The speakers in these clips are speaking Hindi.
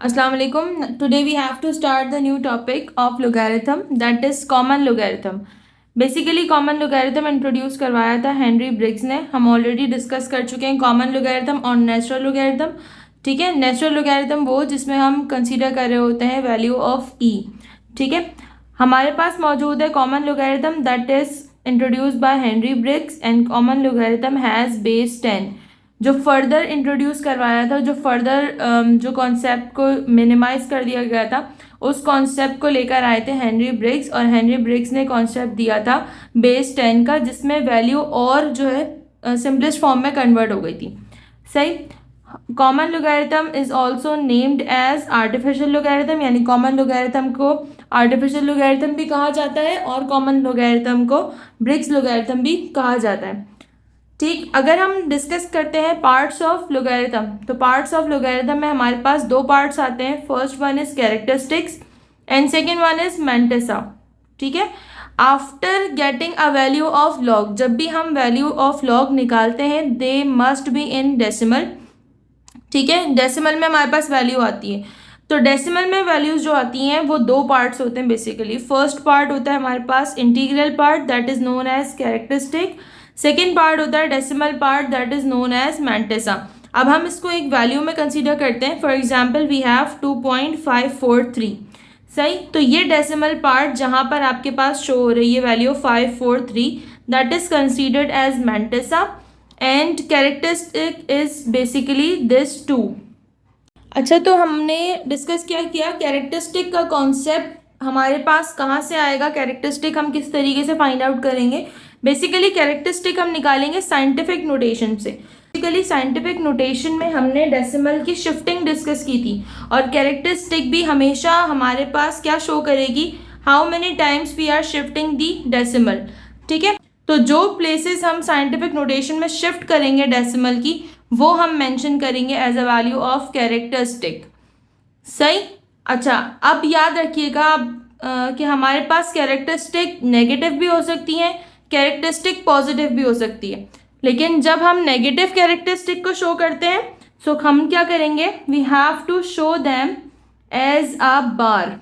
Assalamu alaikum. Today we have to start the new topic of logarithm, that is common logarithm. Basically common logarithm introduce करवाया था हेनरी ब्रिग्स ने. हम ऑलरेडी डिस्कस कर चुके हैं कॉमन लोगैरिथम और नेचुरल लोगैरिथम. ठीक है, नेचुरल लोगैरिथम वो जिसमें हम कंसीडर कर रहे होते हैं वैल्यू ऑफ ई. ठीक है, हमारे पास मौजूद है common logarithm that is introduced by Henry Briggs and common logarithm has base 10. जो फर्दर इंट्रोड्यूस करवाया था, जो फर्दर जो कॉन्सेप्ट को मिनिमाइज कर दिया गया था, उस कॉन्सेप्ट को लेकर आए थे हेनरी ब्रिग्स. और हेनरी ब्रिग्स ने कॉन्सेप्ट दिया था बेस 10 का, जिसमें वैल्यू और जो है सिंपलेस्ट फॉर्म में कन्वर्ट हो गई थी. सही. Common logarithm is also named as artificial logarithm, यानी कॉमन लोगैरिथम को आर्टिफिशियल लोगैरिथम भी कहा जाता है और कॉमन लोगैरिथम को ब्रिग्स लोगैरिथम भी कहा जाता है. ठीक, अगर हम डिस्कस करते हैं पार्ट्स ऑफ लोगैरिथम, तो पार्ट्स ऑफ लोगैरिथम में हमारे पास दो पार्ट्स आते हैं. First one is characteristics and second one is mantissa. ठीक है, after getting a value of log, जब भी हम वैल्यू ऑफ लॉग निकालते हैं they must be in decimal. ठीक है, डेसिमल में हमारे पास वैल्यू आती है. तो डेसिमल में वैल्यूज जो आती हैं वो दो पार्ट्स होते हैं बेसिकली. फर्स्ट पार्ट होता है हमारे पास integral part that is known as characteristic. Second part होता है decimal part that is known as mantissa. अब हम इसको एक वैल्यू में कंसीडर करते हैं. For example we have 2.543. सही, तो ये डेसिमल पार्ट जहाँ पर आपके पास शो हो रही है value 543 that is considered as mantissa and characteristic is basically this 2. अच्छा, तो हमने डिस्कस क्या किया, कैरेक्टरिस्टिक का कॉन्सेप्ट हमारे पास कहाँ से आएगा, कैरेक्टरिस्टिक हम किस तरीके से फाइंड आउट करेंगे. बेसिकली कैरेक्टरिस्टिक हम निकालेंगे साइंटिफिक नोटेशन से. बेसिकली साइंटिफिक नोटेशन में हमने डेसिमल की शिफ्टिंग डिस्कस की थी और कैरेक्टरिस्टिक भी हमेशा हमारे पास क्या शो करेगी, how many times we are shifting the decimal. ठीक है, तो जो प्लेसेस हम साइंटिफिक नोटेशन में शिफ्ट करेंगे डेसिमल की वो हम मेंशन करेंगे as a value of characteristic. सही. अच्छा, अब याद रखिएगा कि हमारे पास कैरेक्टरिस्टिक नेगेटिव भी हो सकती हैं, कैरेक्टरिस्टिक पॉजिटिव भी हो सकती है. लेकिन जब हम नेगेटिव कैरेक्टरिस्टिक को शो करते हैं तो हम क्या करेंगे, we have to show them as a bar.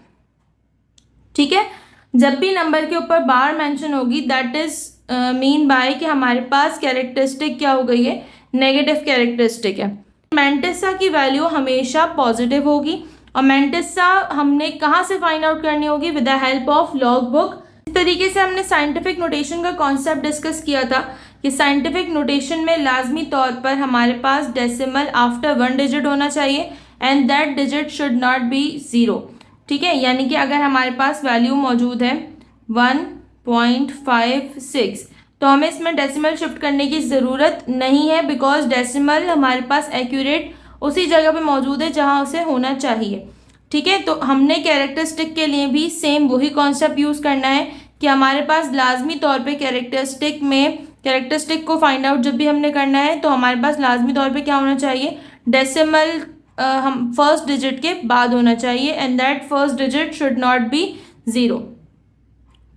ठीक है, जब भी नंबर के ऊपर बार मेंशन होगी दैट इज मीन बाय कि हमारे पास कैरेक्टरिस्टिक क्या हो गई है, नेगेटिव कैरेक्टरिस्टिक है. मैंटेसा की वैल्यू हमेशा पॉजिटिव होगी और मैंटेसा हमने कहाँ से फाइंड आउट करनी होगी, with the help of log book. इस तरीके से हमने साइंटिफिक नोटेशन का कॉन्सेप्ट डिस्कस किया था कि साइंटिफिक नोटेशन में लाजमी तौर पर हमारे पास डेसिमल आफ्टर 1 डिजिट होना चाहिए and that digit should not be 0. ठीक है, यानी कि अगर हमारे पास वैल्यू मौजूद है 1.56 तो हमें इसमें डेसिमल शिफ्ट करने की ज़रूरत नहीं है बिकॉज डेसिमल हमारे पास एक्यूरेट उसी जगह पे मौजूद है जहाँ उसे होना चाहिए. ठीक है, तो हमने कैरेक्टरिस्टिक के लिए भी सेम वही कॉन्सेप्ट यूज़ करना है कि हमारे पास लाजमी तौर पे कैरेक्टरिस्टिक को फाइंड आउट जब भी हमने करना है तो हमारे पास लाजमी तौर पे क्या होना चाहिए, डेसिमल हम फर्स्ट डिजिट के बाद होना चाहिए and that first digit should not be 0.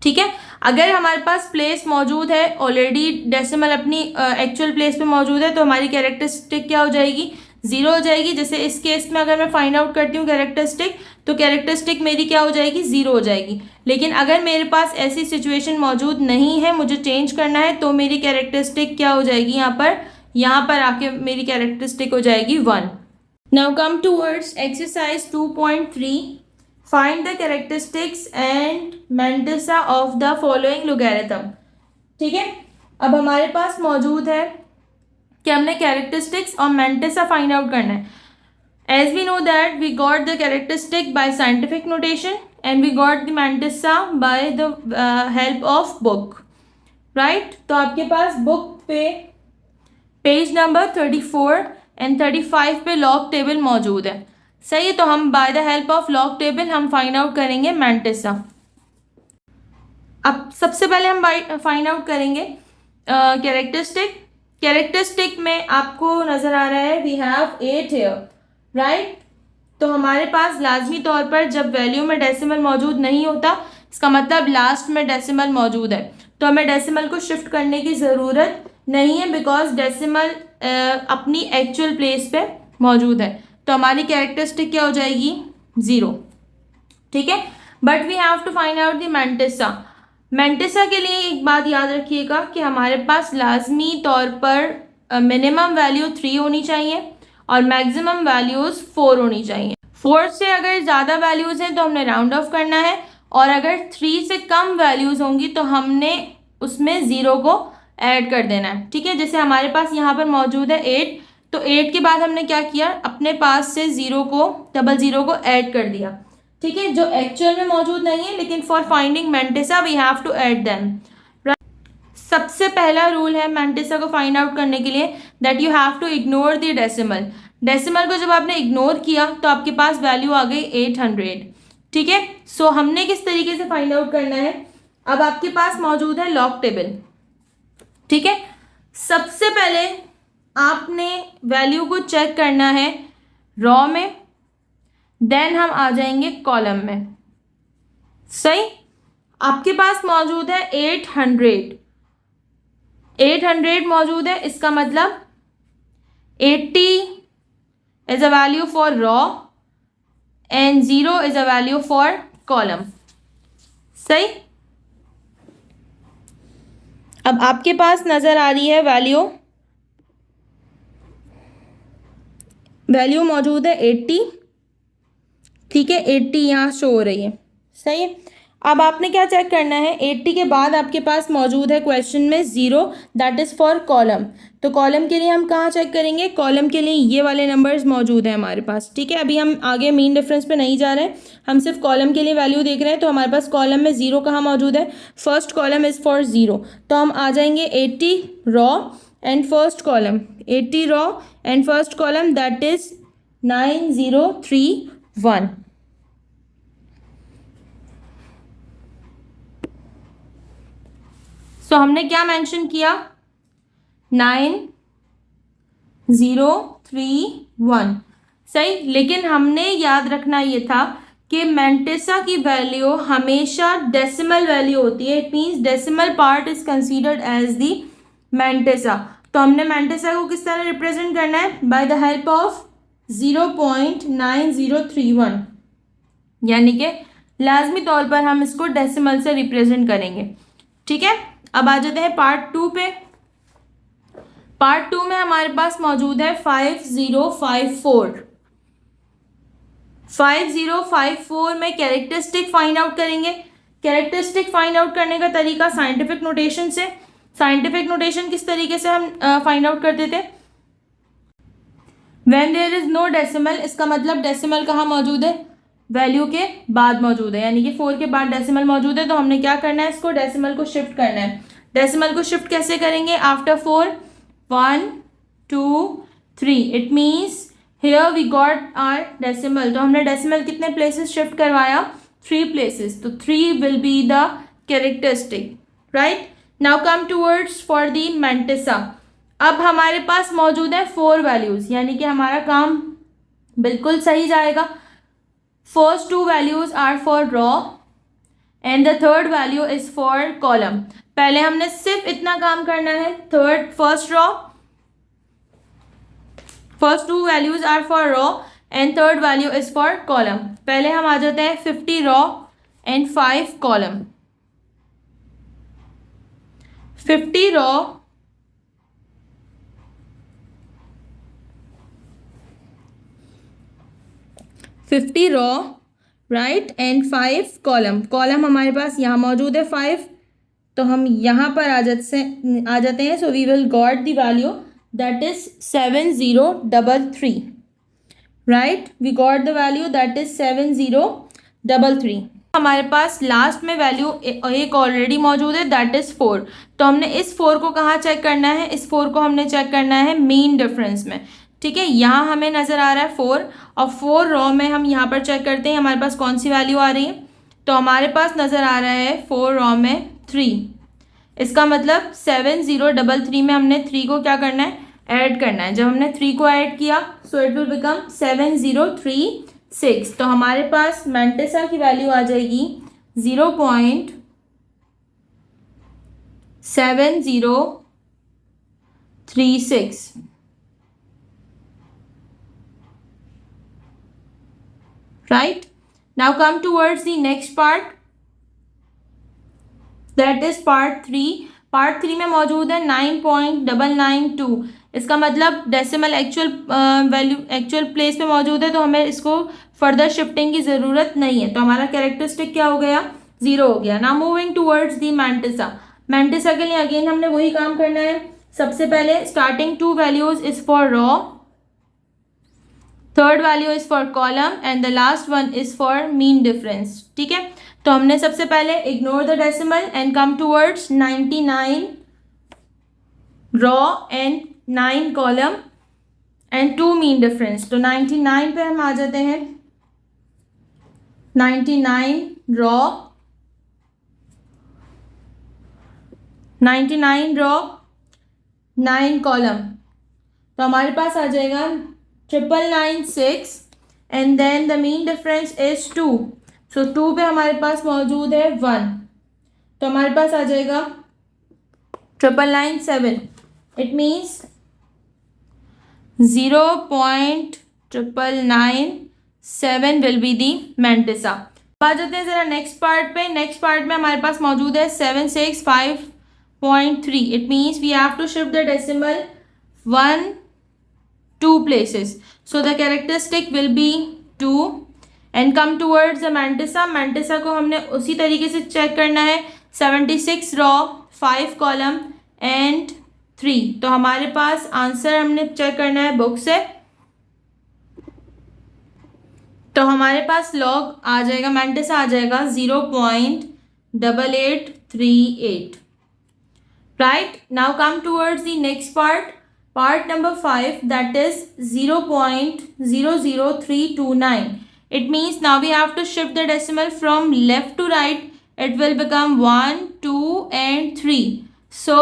ठीक है, अगर हमारे पास प्लेस मौजूद है ऑलरेडी, डेसिमल अपनी एक्चुअल प्लेस पे मौजूद है तो हमारी कैरेक्टरिस्टिक क्या हो जाएगी, 0 हो जाएगी. जैसे इस केस में अगर मैं फाइंड आउट करती हूँ कैरेक्टरिस्टिक तो कैरेक्टरिस्टिक मेरी क्या हो जाएगी, 0 हो जाएगी. लेकिन अगर मेरे पास ऐसी सिचुएशन मौजूद नहीं है, मुझे चेंज करना है, तो मेरी कैरेक्टरिस्टिक क्या हो जाएगी, यहाँ पर आके मेरी कैरेक्टरिस्टिक हो जाएगी 1. Now come towards exercise 2.3. Find the characteristics and mantissa of the following logarithm. ठीक है, अब हमारे पास मौजूद है कि हमने कैरेक्टरिस्टिक्स और मैंटेसा फाइंड आउट करना है. As we know that we got the characteristic by scientific notation and we got the mantissa by the help of book. Right, तो आपके पास बुक पे पेज नंबर 34 एंड 35 पे लॉग टेबल मौजूद है. सही है, तो हम bye the help of log table हम फाइंड आउट करेंगे मैंटेसा. अब सबसे पहले हम फाइंड आउट करेंगे कैरेक्टरिस्टिक. कैरेक्टरिस्टिक में आपको नज़र आ रहा है वी हैव 8 हियर. राइट, तो हमारे पास लाजमी तौर पर जब वैल्यू में डेसिमल मौजूद नहीं होता, इसका मतलब लास्ट में डेसिमल मौजूद है, तो हमें डेसिमल को शिफ्ट करने की ज़रूरत नहीं है बिकॉज डेसिमल अपनी एक्चुअल प्लेस पे मौजूद है. तो हमारी कैरेक्टरिस्टिक क्या हो जाएगी, 0। ठीक है, but we have to find out the mantissa. Mantissa के लिए एक बात याद रखिएगा कि हमारे पास लाजमी तौर पर मिनिमम वैल्यू 3 होनी चाहिए और मैक्सिमम वैल्यूज 4 होनी चाहिए। 4 से अगर ज़्यादा वैल्यूज़ हैं तो हमने राउंड ऑफ करना है, और अगर 3 से कम वैल्यूज़ होंगी तो हमने उसमें 0 को ऐड कर देना है। ठीक है, जैसे हमारे पास यहाँ पर मौजूद है 8, तो 8 के बाद हमने क्या किया, अपने पास से 0 को, डबल 0 को ऐड कर दिया। ठीक है, जो एक्चुअल में मौजूद नहीं है, लेकिन for finding mantissa we have to add them. सबसे पहला रूल है मैंटिसा को फाइंड आउट करने के लिए, that you have to ignore the decimal. Decimal को जब आपने इग्नोर किया तो आपके पास वैल्यू आ गई 800। ठीक है, सो हमने किस तरीके से फाइंड आउट करना है, अब आपके पास मौजूद है लॉग टेबल। ठीक है, सबसे पहले आपने वैल्यू को चेक करना है रॉ में, देन हम आ जाएंगे कॉलम में। सही, आपके पास मौजूद है 800 मौजूद है, इसका मतलब 80 is a value for raw and 0 is a value for column. सही, अब आपके पास नजर आ रही है वैल्यू मौजूद है 80। ठीक है, 80 यहाँ शो हो रही है। सही है, अब आपने क्या चेक करना है, 80 के बाद आपके पास मौजूद है क्वेश्चन में 0, दैट इज़ फॉर कॉलम। तो कॉलम के लिए हम कहाँ चेक करेंगे, कॉलम के लिए ये वाले नंबर्स मौजूद हैं हमारे पास। ठीक है, अभी हम आगे मीन डिफरेंस पे नहीं जा रहे हैं, हम सिर्फ कॉलम के लिए वैल्यू देख रहे हैं। तो हमारे पास कॉलम में 0 कहाँ मौजूद है, फर्स्ट कॉलम इज़ फॉर 0, तो हम आ जाएंगे 80 raw and first column, 80 raw and first column, that is 9031। सो हमने क्या मेंशन किया, 9031। सही, लेकिन हमने याद रखना ये था कि मैंटिसा की वैल्यू हमेशा डेसिमल वैल्यू होती है। It means decimal part is considered as the mantissa. तो हमने मैंटिसा को किस तरह रिप्रेजेंट करना है, बाय द हेल्प ऑफ 0.9031, यानी कि लाजमी तौर पर हम इसको डेसिमल से रिप्रेजेंट करेंगे। ठीक है, अब आ जाते हैं पार्ट 2 पे। पार्ट 2 में हमारे पास मौजूद है 5054। 5054 में कैरेक्टरिस्टिक फाइंड आउट करेंगे। कैरेक्टरिस्टिक फाइंड आउट करने का तरीका साइंटिफिक नोटेशन से। साइंटिफिक नोटेशन किस तरीके से हम फाइंड आउट करते थे, when there is no decimal, इसका मतलब डेसिमल कहाँ मौजूद है, वैल्यू के बाद मौजूद है, यानी कि 4 के बाद डेसिमल मौजूद है। तो हमने क्या करना है, इसको डेसिमल को शिफ्ट करना है। डेसिमल को शिफ्ट कैसे करेंगे, after 4 1 2 3, it means here we got are decimal. तो हमने डेसिमल कितने प्लेसेस शिफ्ट करवाया, 3 प्लेसेस, तो 3 will be the characteristic. Right, now come towards for the mantissa. अब हमारे पास मौजूद है 4 वैल्यूज, यानी कि हमारा काम बिल्कुल सही जाएगा। First 2 values are for raw and the third value is for column. पहले हमने सिर्फ इतना काम करना है, first 2 values are for raw and third value is for column. पहले हम आ जाते हैं 50 raw and 5 column. 50 raw right and 5 column. Column हमारे पास यहाँ मौजूद है 5, तो हम यहाँ पर आ जाते हैं। So we will got the value that is 7033। Right, we got the value that is 7033। हमारे पास लास्ट में वैल्यू एक ऑलरेडी मौजूद है, दैट इज 4। तो हमने इस 4 को कहाँ चेक करना है, इस 4 को हमने चेक करना है मीन डिफरेंस में। ठीक है, यहाँ हमें नज़र आ रहा है 4, और 4 रॉ में हम यहाँ पर चेक करते हैं हमारे पास कौन सी वैल्यू आ रही है। तो हमारे पास नज़र आ रहा है 4 रॉ में 3। इसका मतलब 7033 में हमने 3 को क्या करना है, ऐड करना है। जब हमने 3 को ऐड किया, सो इट विल बिकम 7036। तो हमारे पास मैंटिसा की वैल्यू आ जाएगी 0.7036। right? Now come towards the next part, that is part 3. Part 3 में मौजूद है 9.992. इसका मतलब decimal actual value actual place पे मौजूद है, तो हमें इसको फर्दर शिफ्टिंग की ज़रूरत नहीं है, तो हमारा कैरेक्टरिस्टिक क्या हो गया, 0 हो गया. Now moving towards the mantissa. Mantissa के लिए अगेन हमने वही काम करना है. सबसे पहले starting 2 values is for raw, third value is for column and the last one is for mean difference. ठीक है, तो हमने सबसे पहले ignore the decimal and come towards 99 raw and 9 column and 2 mean difference. तो 99 पे हम आ जाते हैं. 99 रॉ, 99 रॉ 9 कॉलम, तो हमारे पास आ जाएगा 996 and then the mean difference is 2. So 2 पे हमारे पास मौजूद है 1, तो हमारे पास आ जाएगा 997. It means 0.997 will be the mantissa. आ जाते हैं ज़रा नेक्स्ट पार्ट पे. नेक्स्ट पार्ट में हमारे पास मौजूद है 765.3. It means we have to shift the decimal 2 places. So the characteristic will be 2 and come towards the mantissa. Mantissa को हमने उसी तरीके से चेक करना है. 76 रॉ 5 कॉलम एंड 3. तो हमारे पास आंसर हमने चेक करना है बुक से, तो हमारे पास लॉग आ जाएगा, मैंटिसा आ जाएगा 0.8838. Right, now come towards the next part, part number 5, that is 0.00329. It means now we have to shift the decimal from left to right. It will become 1, 2 and 3. So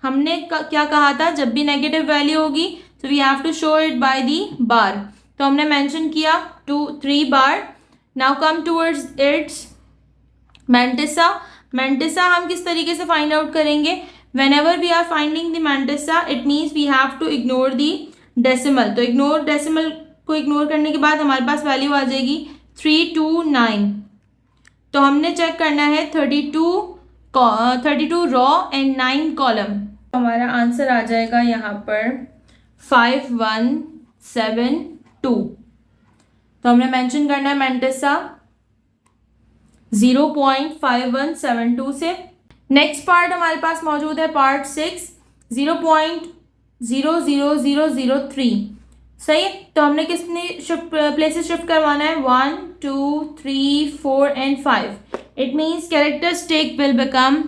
हमने क्या कहा था, जब भी नेगेटिव वैल्यू होगी तो we have to show it by the bar. तो हमने मेंशन किया 2, 3 बार. Now come towards its mantissa. Mantissa हम किस तरीके से फाइंड आउट करेंगे, whenever we are finding the mantissa it means we have to ignore the decimal. तो इग्नोर डेसिमल को इग्नोर करने के बाद हमारे पास वैल्यू आ जाएगी 329. तो हमने चेक करना है 32 रॉ एंड 9 कॉलम. तो हमारा आंसर आ जाएगा यहाँ पर 5172. तो हमने मेंशन करना है मैंटिसा 0.5172 से. नेक्स्ट पार्ट हमारे पास मौजूद है पार्ट 6, 0.00003. सही है, तो हमने कितने प्लेसेस शिफ्ट करवाना है, 1, 2, 3, 4 and 5. It means characteristic will become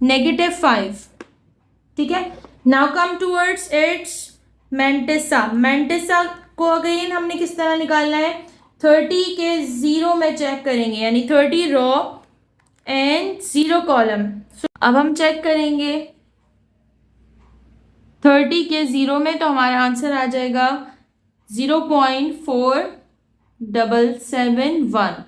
-5. ठीक है, now come towards its mantissa. Mantissa को अगेन हमने किस तरह निकालना है, 30 के 0 में चेक करेंगे, यानी 30 रॉ एंड 0 कॉलम. अब हम चेक करेंगे 30 के 0 में, तो हमारा आंसर आ जाएगा 0.4771.